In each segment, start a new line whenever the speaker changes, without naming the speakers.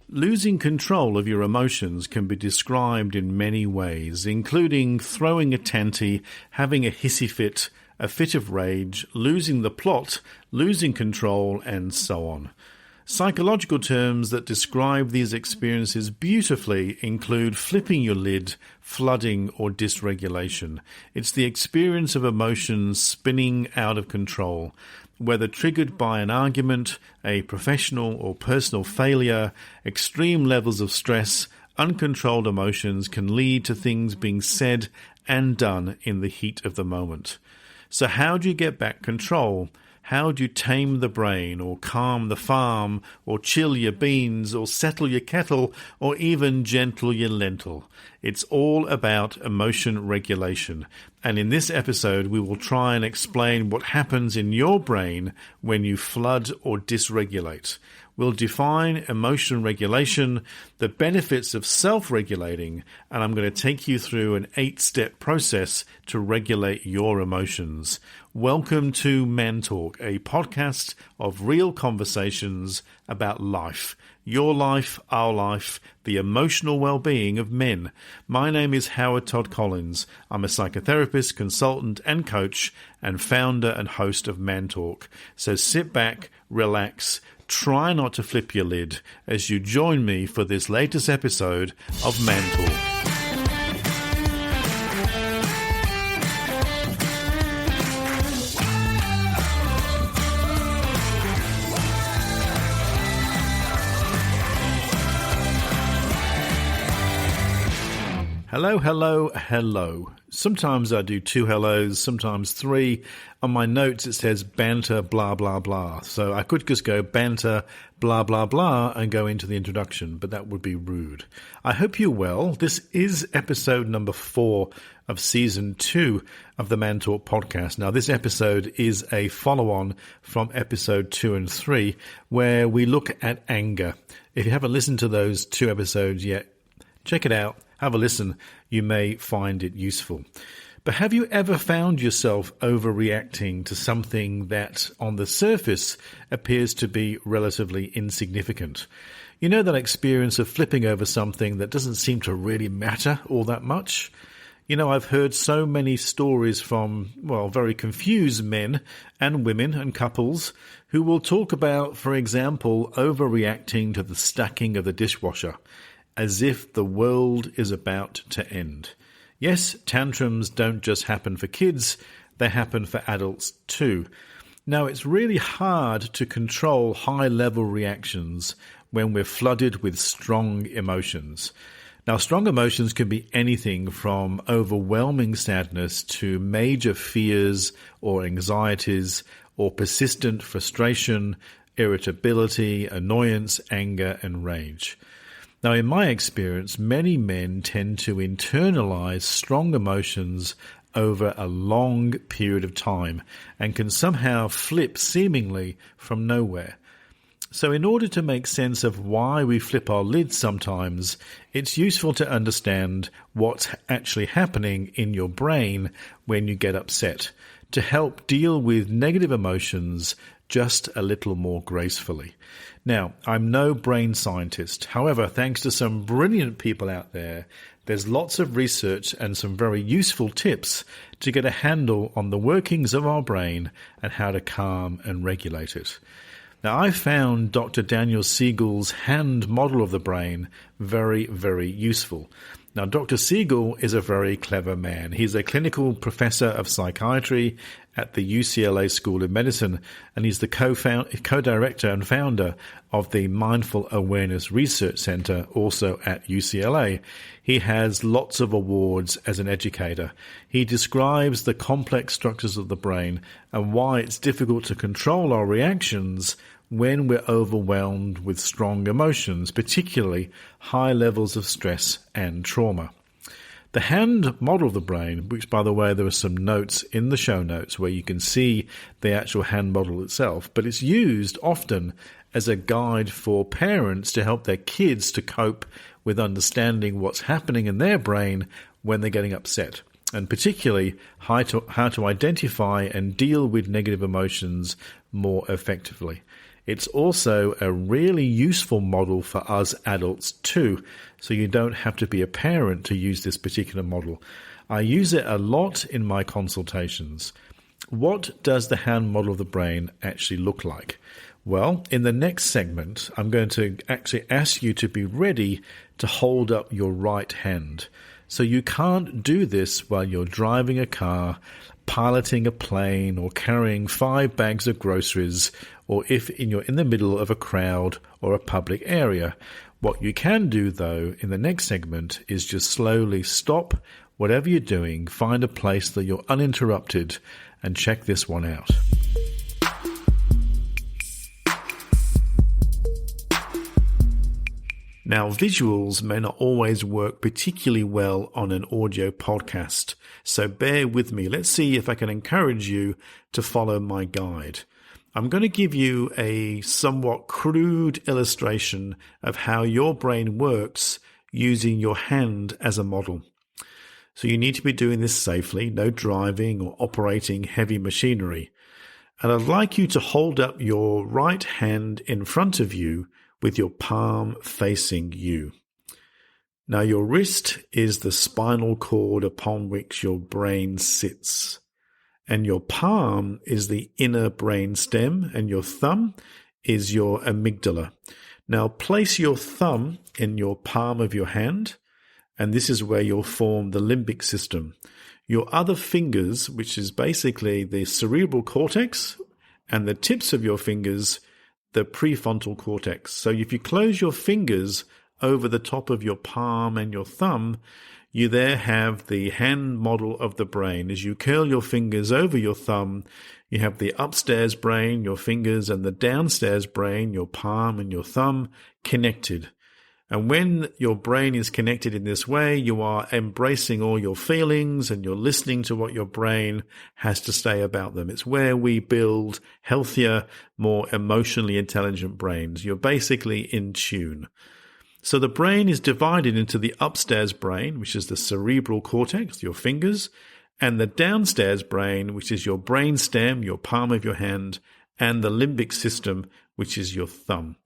Losing control of your emotions can be described in many ways, including throwing a tanty, having a hissy fit, a fit of rage, losing the plot, losing control, and so on. Psychological terms that describe these experiences beautifully include flipping your lid, flooding, or dysregulation. It's the experience of emotions spinning out of control, whether triggered by an argument, a professional or personal failure, extreme levels of stress. Uncontrolled emotions can lead to things being said and done in the heat of the moment. So how do you get back control? How do you tame the brain, or calm the farm, or chill your beans, or settle your kettle, or even gentle your lentil? It's all about emotion regulation. And in this episode, we will try and explain what happens in your brain when you flood or dysregulate. We'll define emotion regulation, the benefits of self-regulating, and I'm going to take you through an 8-step process to regulate your emotions. Welcome to Men Talk, a podcast of real conversations about life. Your life, our life, the emotional well-being of men. My name is Todd-Collins. I'm a psychotherapist, consultant and coach, and founder and host of Man Talk. So sit back, relax, try not to flip your lid as you join me for this latest episode of Man Talk. Hello, hello, hello. Sometimes I do 2 hellos, sometimes 3. On my notes it says banter, blah, blah, blah. So I could just go banter, blah, blah, blah, and go into the introduction, but that would be rude. I hope you're well. This is episode number 4 of season 2 of the Man Talk podcast. Now, this episode is a follow-on from episode 2 and 3, where we look at anger. If you haven't listened to those 2 episodes yet, check it out. Have a listen. You may find it useful. But have you ever found yourself overreacting to something that on the surface appears to be relatively insignificant? You know that experience of flipping over something that doesn't seem to really matter all that much? You know, I've heard so many stories from, very confused men and women and couples who will talk about, for example, overreacting to the stacking of the dishwasher, as if the world is about to end. Yes, tantrums don't just happen for kids, they happen for adults too. Now, it's really hard to control high-level reactions when we're flooded with strong emotions. Now, strong emotions can be anything from overwhelming sadness to major fears or anxieties or persistent frustration, irritability, annoyance, anger, and rage. Now, in my experience, many men tend to internalize strong emotions over a long period of time and can somehow flip seemingly from nowhere. So in order to make sense of why we flip our lids sometimes, it's useful to understand what's actually happening in your brain when you get upset, to help deal with negative emotions just a little more gracefully. Now, I'm no brain scientist. However, thanks to some brilliant people out there, there's lots of research and some very useful tips to get a handle on the workings of our brain and how to calm and regulate it. Now, I found Dr. Daniel Siegel's hand model of the brain very, very useful. Now, Dr. Siegel is a very clever man. He's a clinical professor of psychiatry at the UCLA School of Medicine, and he's the co-director and founder of the Mindful Awareness Research Center, also at UCLA. He has lots of awards as an educator. He describes the complex structures of the brain and why it's difficult to control our reactions when we're overwhelmed with strong emotions, particularly high levels of stress and trauma. The hand model of the brain, which, by the way, there are some notes in the show notes where you can see the actual hand model itself, but it's used often as a guide for parents to help their kids to cope with understanding what's happening in their brain when they're getting upset, and particularly how to identify and deal with negative emotions more effectively. It's also a really useful model for us adults too, so you don't have to be a parent to use this particular model. I use it a lot in my consultations. What does the hand model of the brain actually look like? Well, in the next segment, I'm going to actually ask you to be ready to hold up your right hand. So you can't do this while you're driving a car, piloting a plane, or carrying 5 bags of groceries, or if you're in the middle of a crowd or a public area. What you can do, though, in the next segment is just slowly stop whatever you're doing, find a place that you're uninterrupted, and check this one out. Now, visuals may not always work particularly well on an audio podcast, so bear with me. Let's see if I can encourage you to follow my guide. I'm going to give you a somewhat crude illustration of how your brain works using your hand as a model. So you need to be doing this safely, no driving or operating heavy machinery. And I'd like you to hold up your right hand in front of you with your palm facing you. Now, your wrist is the spinal cord upon which your brain sits, and your palm is the inner brain stem, and your thumb is your amygdala. Now, place your thumb in your palm of your hand, and this is where you'll form the limbic system. Your other fingers, which is basically the cerebral cortex, and the tips of your fingers, the prefrontal cortex. So if you close your fingers over the top of your palm and your thumb, you there have the hand model of the brain. As you curl your fingers over your thumb, you have the upstairs brain, your fingers, and the downstairs brain, your palm and your thumb, connected. And when your brain is connected in this way, you are embracing all your feelings and you're listening to what your brain has to say about them. It's where we build healthier, more emotionally intelligent brains. You're basically in tune. So the brain is divided into the upstairs brain, which is the cerebral cortex, your fingers, and the downstairs brain, which is your brain stem, your palm of your hand, and the limbic system, which is your thumb.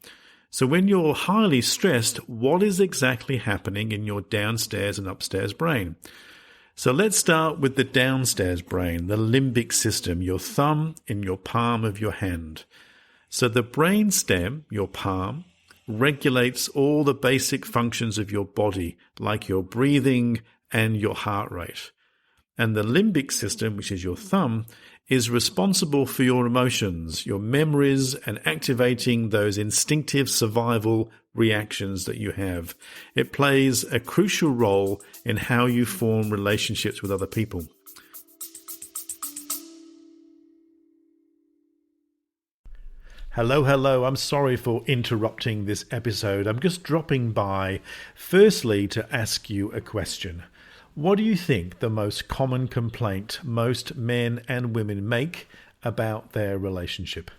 So when you're highly stressed, what is exactly happening in your downstairs and upstairs brain? So let's start with the downstairs brain, the limbic system, your thumb in your palm of your hand. So the brain stem, your palm, regulates all the basic functions of your body, like your breathing and your heart rate. And the limbic system, which is your thumb, is responsible for your emotions, your memories, and activating those instinctive survival reactions that you have. It plays a crucial role in how you form relationships with other people. Hello. I'm sorry for interrupting this episode. I'm just dropping by, firstly, to ask you a question. What do you think the most common complaint most men and women make about their relationship?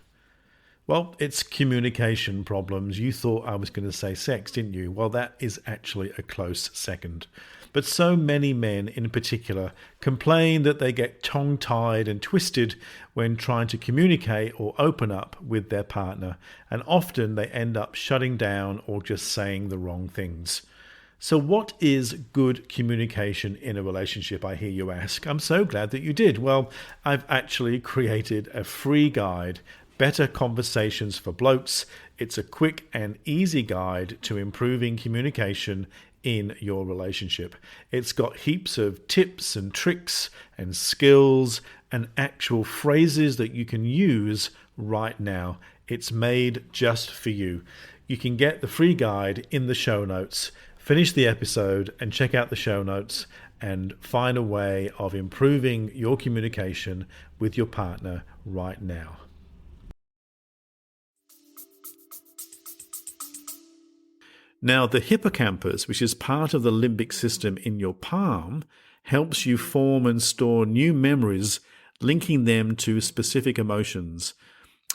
Well, it's communication problems. You thought I was going to say sex, didn't you? Well, that is actually a close second. But so many men in particular complain that they get tongue-tied and twisted when trying to communicate or open up with their partner, and often they end up shutting down or just saying the wrong things. So what is good communication in a relationship, I hear you ask? I'm so glad that you did. Well, I've actually created a free guide, Better Conversations for Blokes. It's a quick and easy guide to improving communication in your relationship. It's got heaps of tips and tricks and skills and actual phrases that you can use right now. It's made just for you. You can get the free guide in the show notes. Finish the episode and check out the show notes and find a way of improving your communication with your partner right now. Now, the hippocampus, which is part of the limbic system in your palm, helps you form and store new memories, linking them to specific emotions.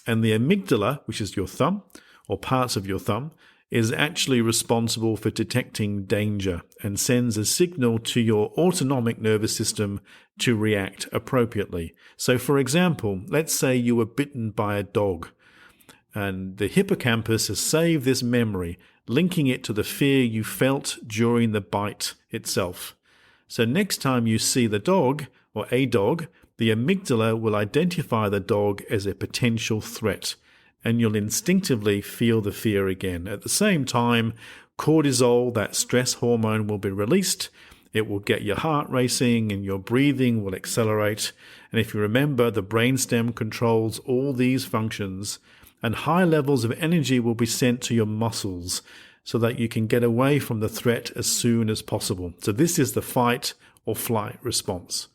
And the amygdala, which is your thumb, or parts of your thumb, is actually responsible for detecting danger and sends a signal to your autonomic nervous system to react appropriately. So, for example, let's say you were bitten by a dog. And the hippocampus has saved this memory, linking it to the fear you felt during the bite itself. So next time you see the dog or a dog, the amygdala will identify the dog as a potential threat, and you'll instinctively feel the fear again. At the same time, cortisol, that stress hormone, will be released. It will get your heart racing and your breathing will accelerate. And if you remember, the brainstem controls all these functions, and high levels of energy will be sent to your muscles so that you can get away from the threat as soon as possible. So this is the fight or flight response.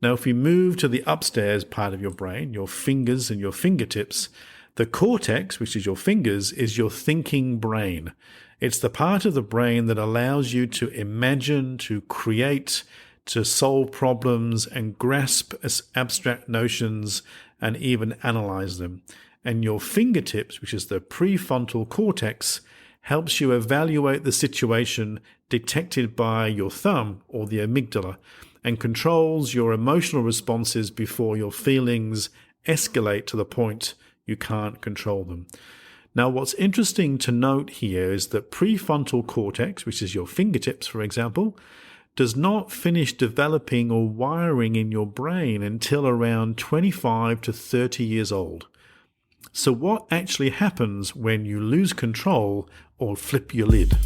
Now, if we move to the upstairs part of your brain, your fingers and your fingertips, the cortex, which is your fingers, is your thinking brain. It's the part of the brain that allows you to imagine, to create, to solve problems and grasp abstract notions and even analyze them. And your fingertips, which is the prefrontal cortex, helps you evaluate the situation detected by your thumb or the amygdala and controls your emotional responses before your feelings escalate to the point you can't control them. Now, what's interesting to note here is that prefrontal cortex, which is your fingertips, for example, does not finish developing or wiring in your brain until around 25 to 30 years old. So what actually happens when you lose control or flip your lid?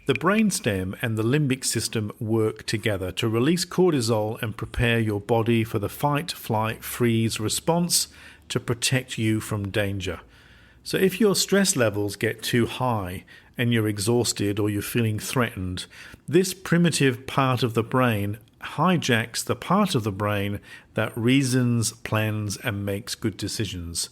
The brainstem and the limbic system work together to release cortisol and prepare your body for the fight, flight, freeze response to protect you from danger. So if your stress levels get too high and you're exhausted or you're feeling threatened, this primitive part of the brain hijacks the part of the brain that reasons, plans, and makes good decisions.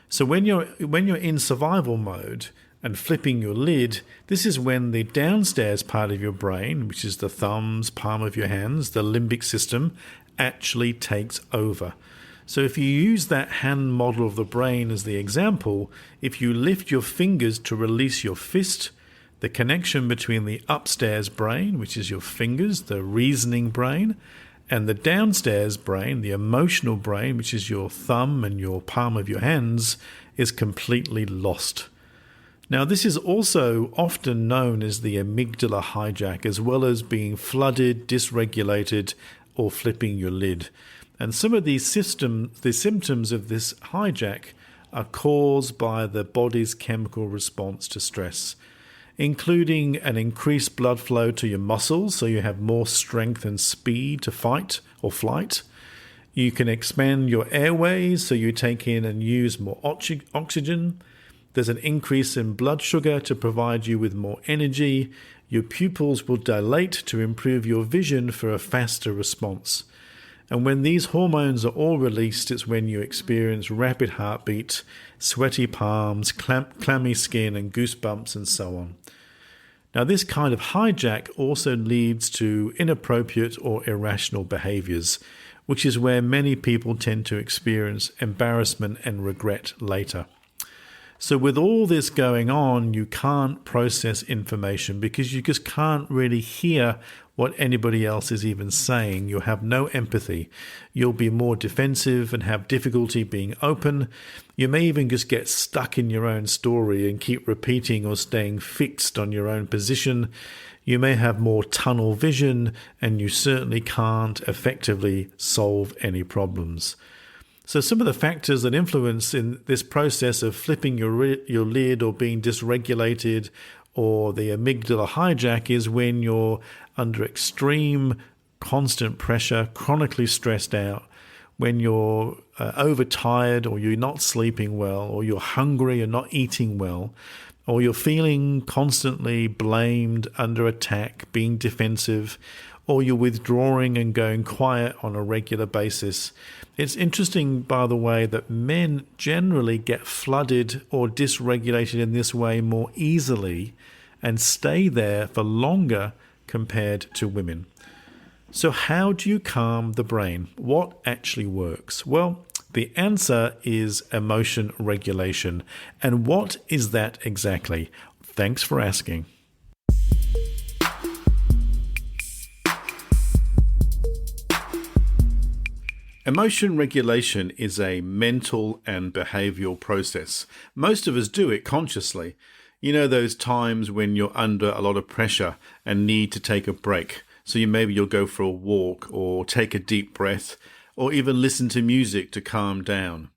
So when you're in survival mode and flipping your lid, this is when the downstairs part of your brain, which is the thumbs, palm of your hands, the limbic system, actually takes over. So if you use that hand model of the brain as the example, if you lift your fingers to release your fist, the connection between the upstairs brain, which is your fingers, the reasoning brain, and the downstairs brain, the emotional brain, which is your thumb and your palm of your hands, is completely lost. Now, this is also often known as the amygdala hijack, as well as being flooded, dysregulated, or flipping your lid. And some of the symptoms of this hijack are caused by the body's chemical response to stress, including an increased blood flow to your muscles, so you have more strength and speed to fight or flight. You can expand your airways, so you take in and use more oxygen. There's an increase in blood sugar to provide you with more energy. Your pupils will dilate to improve your vision for a faster response. And when these hormones are all released, it's when you experience rapid heartbeat, sweaty palms, clammy skin, and goosebumps, and so on. Now, this kind of hijack also leads to inappropriate or irrational behaviors, which is where many people tend to experience embarrassment and regret later. So with all this going on, you can't process information because you just can't really hear what anybody else is even saying. You have no empathy. You'll be more defensive and have difficulty being open. You may even just get stuck in your own story and keep repeating or staying fixed on your own position. You may have more tunnel vision, and you certainly can't effectively solve any problems. So some of the factors that influence in this process of flipping your lid or being dysregulated or the amygdala hijack is when you're under extreme constant pressure, chronically stressed out, when you're overtired or you're not sleeping well or you're hungry and not eating well, or you're feeling constantly blamed, under attack, being defensive, or you're withdrawing and going quiet on a regular basis. It's interesting, by the way, that men generally get flooded or dysregulated in this way more easily and stay there for longer compared to women. So how do you calm the brain? What actually works? Well, the answer is emotion regulation. And what is that exactly? Thanks for asking. Emotion regulation is a mental and behavioral process. Most of us do it consciously. You know those times when you're under a lot of pressure and need to take a break. So you'll go for a walk or take a deep breath or even listen to music to calm down.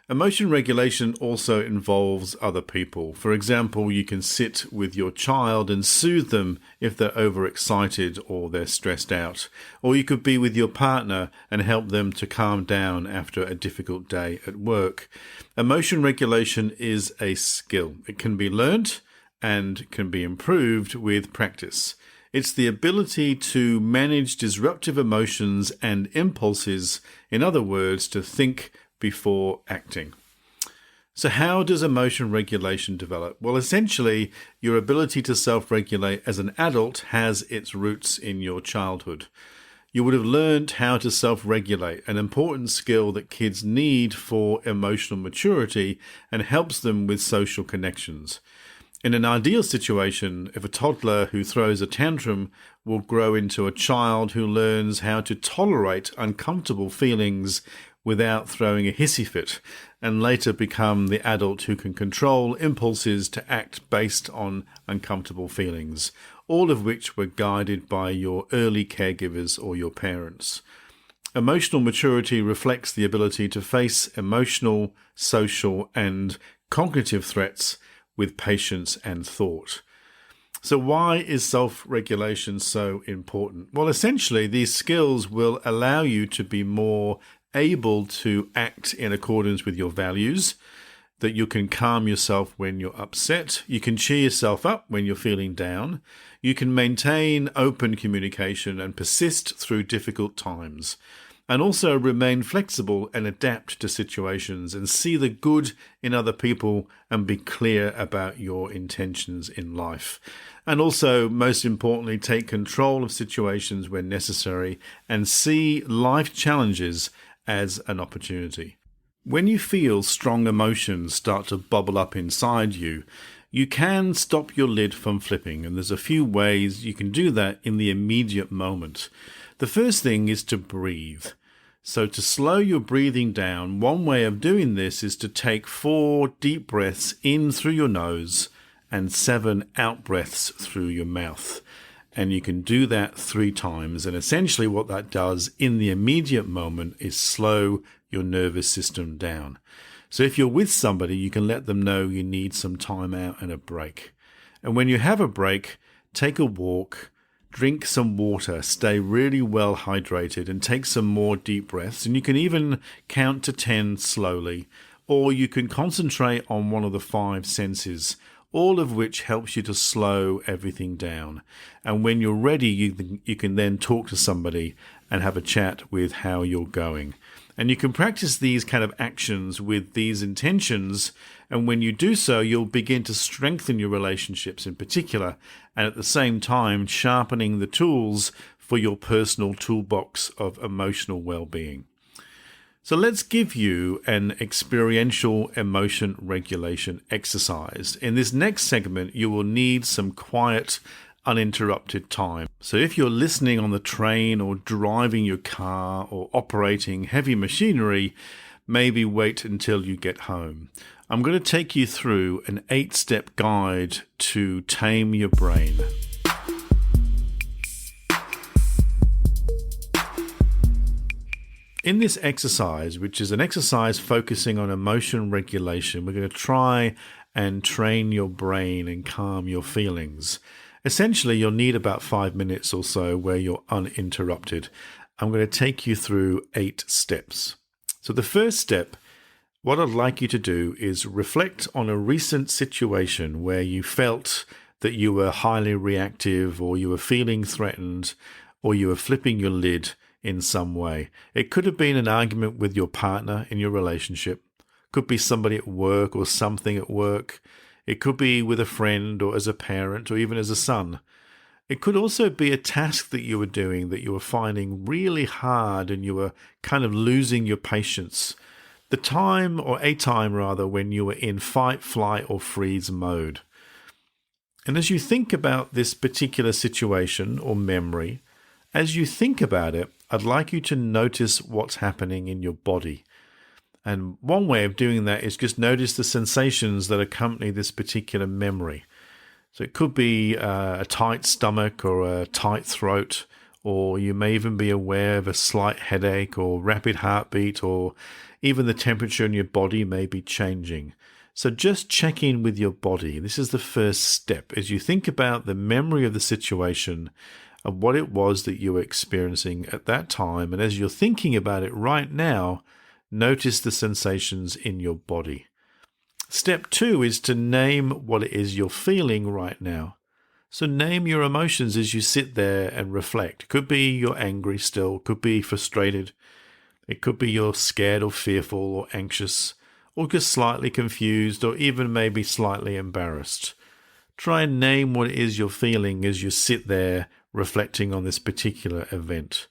Emotion regulation also involves other people. For example, you can sit with your child and soothe them if they're overexcited or they're stressed out. Or you could be with your partner and help them to calm down after a difficult day at work. Emotion regulation is a skill. It can be learnt and can be improved with practice. It's the ability to manage disruptive emotions and impulses, in other words, to think before acting. So how does emotion regulation develop? Well, essentially, your ability to self-regulate as an adult has its roots in your childhood. You would have learned how to self-regulate, an important skill that kids need for emotional maturity and helps them with social connections. In an ideal situation, if a toddler who throws a tantrum will grow into a child who learns how to tolerate uncomfortable feelings without throwing a hissy fit, and later become the adult who can control impulses to act based on uncomfortable feelings, all of which were guided by your early caregivers or your parents. Emotional maturity reflects the ability to face emotional, social, and cognitive threats with patience and thought. So why is self-regulation so important? Well, essentially, these skills will allow you to be more able to act in accordance with your values, that you can calm yourself when you're upset, you can cheer yourself up when you're feeling down, you can maintain open communication and persist through difficult times, and also remain flexible and adapt to situations and see the good in other people and be clear about your intentions in life. And also, most importantly, take control of situations when necessary and see life challenges as an opportunity. When you feel strong emotions start to bubble up inside you, you can stop your lid from flipping, and there's a few ways you can do that in the immediate moment. The first thing is to breathe. So to slow your breathing down, one way of doing this is to take 4 deep breaths in through your nose and 7 out breaths through your mouth. And you can do that 3 times. And essentially what that does in the immediate moment is slow your nervous system down. So if you're with somebody, you can let them know you need some time out and a break. And when you have a break, take a walk, drink some water, stay really well hydrated, and take some more deep breaths. And you can even count to 10 slowly, or you can concentrate on one of the 5 senses, all of which helps you to slow everything down. And when you're ready, you can then talk to somebody and have a chat with how you're going. And you can practice these kind of actions with these intentions. And when you do so, you'll begin to strengthen your relationships in particular, and at the same time, sharpening the tools for your personal toolbox of emotional well-being. So let's give you an experiential emotion regulation exercise. In this next segment, you will need some quiet, uninterrupted time. So if you're listening on the train or driving your car or operating heavy machinery, maybe wait until you get home. I'm going to take you through an 8-step guide to tame your brain. In this exercise, which is an exercise focusing on emotion regulation, we're going to try and train your brain and calm your feelings. Essentially, you'll need about 5 minutes or so where you're uninterrupted. I'm going to take you through 8 steps. So the first step, what I'd like you to do is reflect on a recent situation where you felt that you were highly reactive, or you were feeling threatened, or you were flipping your lid in some way. It could have been an argument with your partner in your relationship. Could be somebody at work or something at work. It could be with a friend or as a parent or even as a son. It could also be a task that you were doing that you were finding really hard and you were kind of losing your patience. A time when you were in fight, flight or freeze mode. And as you think about this particular situation or memory, as you think about it, I'd like you to notice what's happening in your body. And one way of doing that is just notice the sensations that accompany this particular memory. So it could be a tight stomach or a tight throat, or you may even be aware of a slight headache or rapid heartbeat, or even the temperature in your body may be changing. So just check in with your body. This is the first step as you think about the memory of the situation, of what it was that you were experiencing at that time. And as you're thinking about it right now, notice the sensations in your body. Step 2 is to name what it is you're feeling right now. So name your emotions as you sit there and reflect. It could be you're angry still, could be frustrated. It could be you're scared or fearful or anxious, or just slightly confused, or even maybe slightly embarrassed. Try and name what it is you're feeling as you sit there reflecting on this particular event.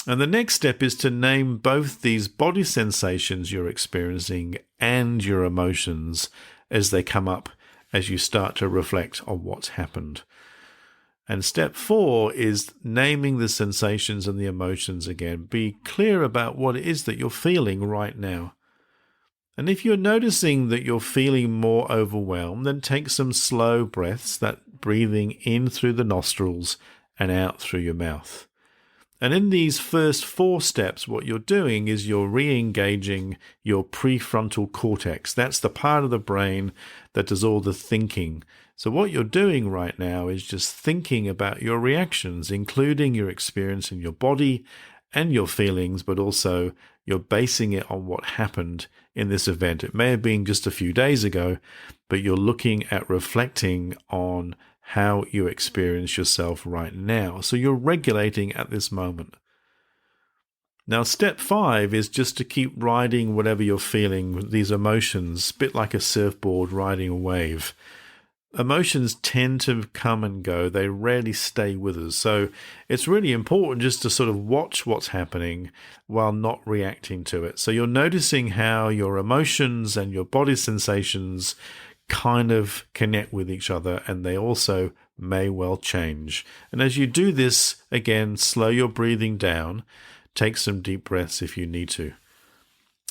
And the next step is to name both these body sensations you're experiencing and your emotions as they come up as you start to reflect on what's happened. And step 4 is naming the sensations and the emotions again. Be clear about what it is that you're feeling right now. And if you're noticing that you're feeling more overwhelmed, then take some slow breaths, that breathing in through the nostrils and out through your mouth. And in these first 4 steps, what you're doing is you're re-engaging your prefrontal cortex. That's the part of the brain that does all the thinking. So what you're doing right now is just thinking about your reactions, including your experience in your body and your feelings, but also you're basing it on what happened in this event. It may have been just a few days ago, but you're looking at reflecting on how you experience yourself right now. So you're regulating at this moment. Now, step 5 is just to keep riding whatever you're feeling, these emotions, a bit like a surfboard riding a wave. Emotions tend to come and go. They rarely stay with us. So it's really important just to sort of watch what's happening while not reacting to it. So you're noticing how your emotions and your body sensations kind of connect with each other, and they also may well change. And as you do this, again, slow your breathing down. Take some deep breaths if you need to.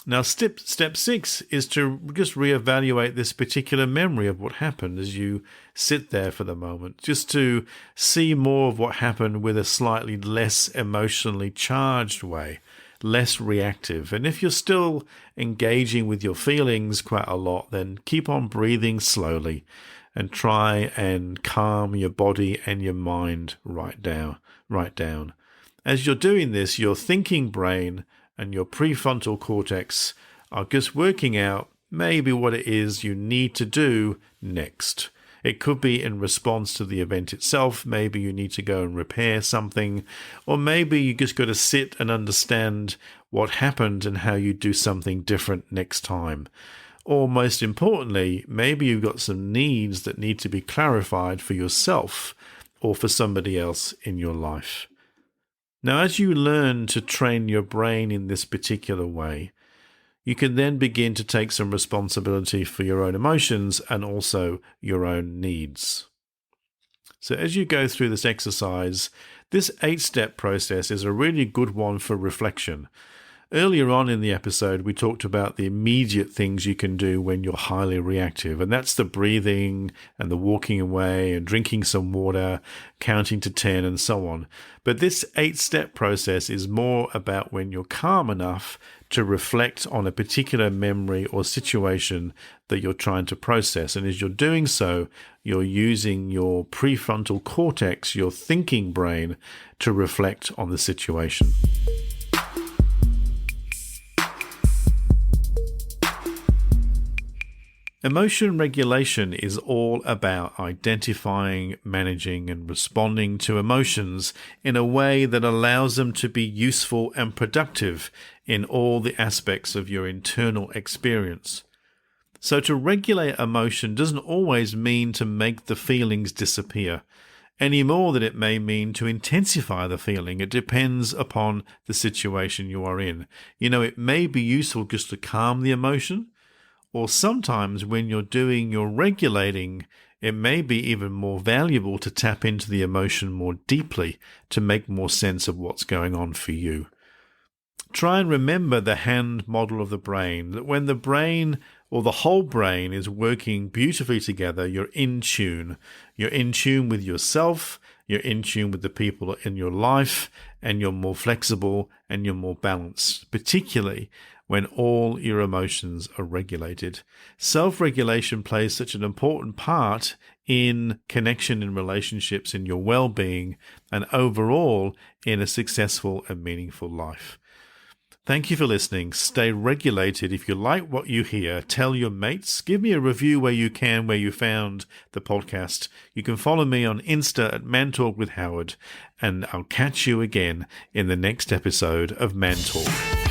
Now, step 6 is to just reevaluate this particular memory of what happened as you sit there for the moment, just to see more of what happened with a slightly less emotionally charged way, less reactive. And if you're still engaging with your feelings quite a lot, then keep on breathing slowly and try and calm your body and your mind right down. As you're doing this, your thinking brain and your prefrontal cortex are just working out maybe what it is you need to do next. It could be in response to the event itself. Maybe you need to go and repair something, or maybe you just got to sit and understand what happened and how you do something different next time. Or most importantly, maybe you've got some needs that need to be clarified for yourself or for somebody else in your life. Now, as you learn to train your brain in this particular way, you can then begin to take some responsibility for your own emotions and also your own needs. So as you go through this exercise, this 8-step process is a really good one for reflection. Earlier on in the episode, we talked about the immediate things you can do when you're highly reactive, and that's the breathing and the walking away and drinking some water, counting to 10 and so on. But this 8-step process is more about when you're calm enough to reflect on a particular memory or situation that you're trying to process. And as you're doing so, you're using your prefrontal cortex, your thinking brain, to reflect on the situation. Emotion regulation is all about identifying, managing, and responding to emotions in a way that allows them to be useful and productive in all the aspects of your internal experience. So to regulate emotion doesn't always mean to make the feelings disappear, any more than it may mean to intensify the feeling. It depends upon the situation you are in. It may be useful just to calm the emotion, or sometimes when you're doing your regulating, it may be even more valuable to tap into the emotion more deeply to make more sense of what's going on for you. Try and remember the hand model of the brain, that when the brain or the whole brain is working beautifully together, you're in tune. You're in tune with yourself, you're in tune with the people in your life, and you're more flexible and you're more balanced, particularly when all your emotions are regulated. Self-regulation plays such an important part in connection in relationships, in your well-being, and overall in a successful and meaningful life. Thank you for listening. Stay regulated. If you like what you hear, tell your mates. Give me a review where you can, where you found the podcast. You can follow me on Insta at Man Talk with Howard, and I'll catch you again in the next episode of Man Talk.